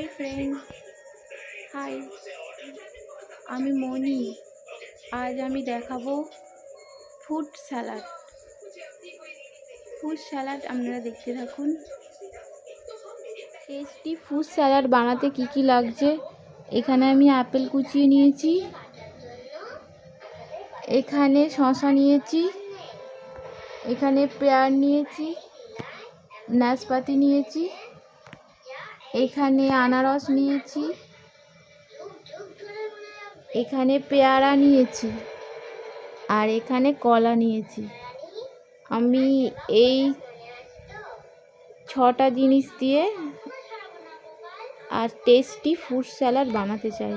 Hi friend, high, আমি মনি। আজ আমি দেখাবো ফুড স্যালাড। আপনারা দেখতে থাকুন। টেস্টি ফুড স্যালাড বানাতে কি লাগছে, এখানে আমি আপেল কুচিয়ে নিয়েছি, এখানে শসা নিয়েছি, এখানে পেয়ার নিয়েছি, নাশপাতি নিয়েছি, এখানে আনারস নিয়েছি, এখানে পেয়ারা নিয়েছি, আর এখানে কলা নিয়েছি। আমি এই 6টা জিনিস দিয়ে আর টেস্টি ফুড স্যালাড বানাতে চাই।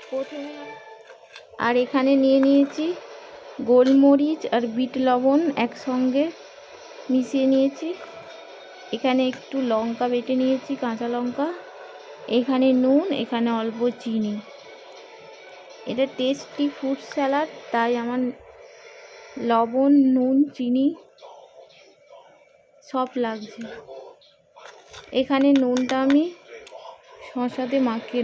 প্রথমে আর এখানে নিয়েছি গোলমরিচ আর বিট লবণ একসঙ্গে মিশিয়ে নিয়েছি। এখানে একটু লঙ্কা বেটে নিয়েছি, কাঁচা লঙ্কা, এখানে নুন, এখানে অল্প চিনি। এটা টেস্টি ফুড স্যালাড, তাই আমার লবণ, নুন, চিনি সব লাগছে। এখানে নুনটা আমি শসাতে মাখিয়ে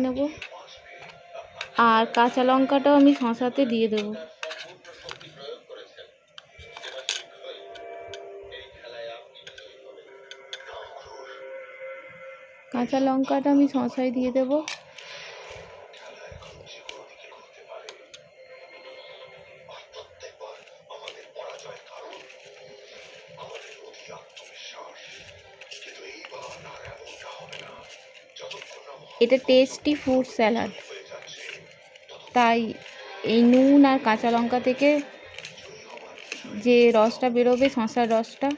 নেব। আর কাঁচা লঙ্কাটাও আমি শসাতে দিয়ে দেবো। কাঁচা লঙ্কাটা আমি শসায় দিয়ে দেবো। এটা টেস্টি ফুড স্যালাড, তাই এই নুন আর কাঁচা লঙ্কা থেকে যে রসটা বেরোবে, শসার রসটা,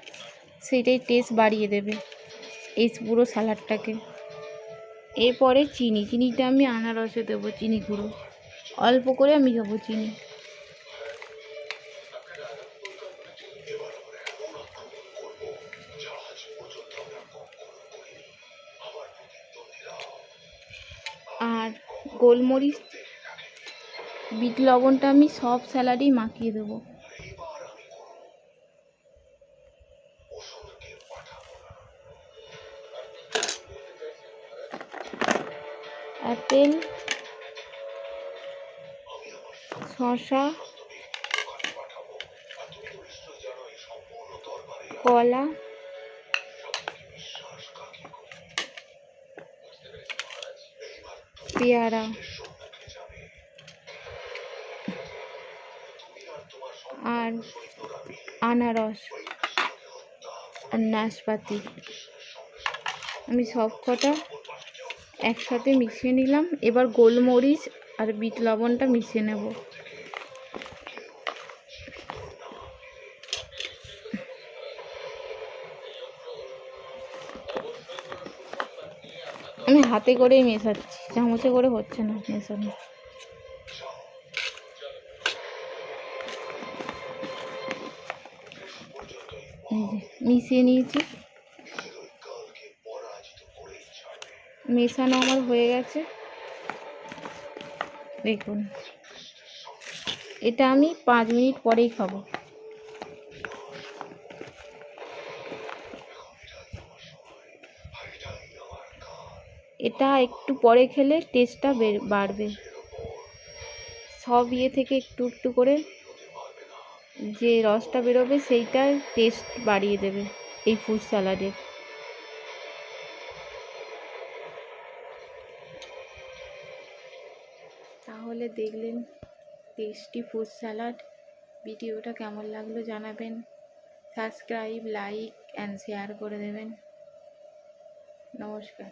সেটাই টেস্ট বাড়িয়ে দেবে এই পুরো স্যালাডটাকে। এরপরে চিনিটা আমি আনারসে দেবো, চিনি গুঁড়ো অল্প করে আমি দেবো চিনি। আর গোলমরিচ, বিট লবণটা আমি সব স্যালাডেই মাখিয়ে দেবো। আপেল, শসা, কলা, পেয়ারা আর আনারস আর নাশপাতি, আমি সব কটা একসাথে মিশিয়ে নিলাম। এবার গোলমরিচ আর বিট লবণটা মিশিয়ে নেব। আমি হাতে করেই মেশাচ্ছি, চামচে করে হচ্ছে না মেশানো। মিশিয়ে নিয়েছি, মেশানো আমার হয়ে গেছে। দেখুন, এটা আমি 5 মিনিট পরেই খাবো। এটা একটু পরে খেলে টেস্টটা বাড়বে। সব থেকে একটু একটু করে যে রসটা বেরোবে, সেইটা টেস্ট বাড়িয়ে দেবে এই ফুড স্যালাডের। তাহলে দেখলেন টেস্টি ফুড স্যালাড। ভিডিওটা কেমন লাগলো জানাবেন। সাবস্ক্রাইব, লাইক অ্যান্ড শেয়ার করে দেবেন। নমস্কার।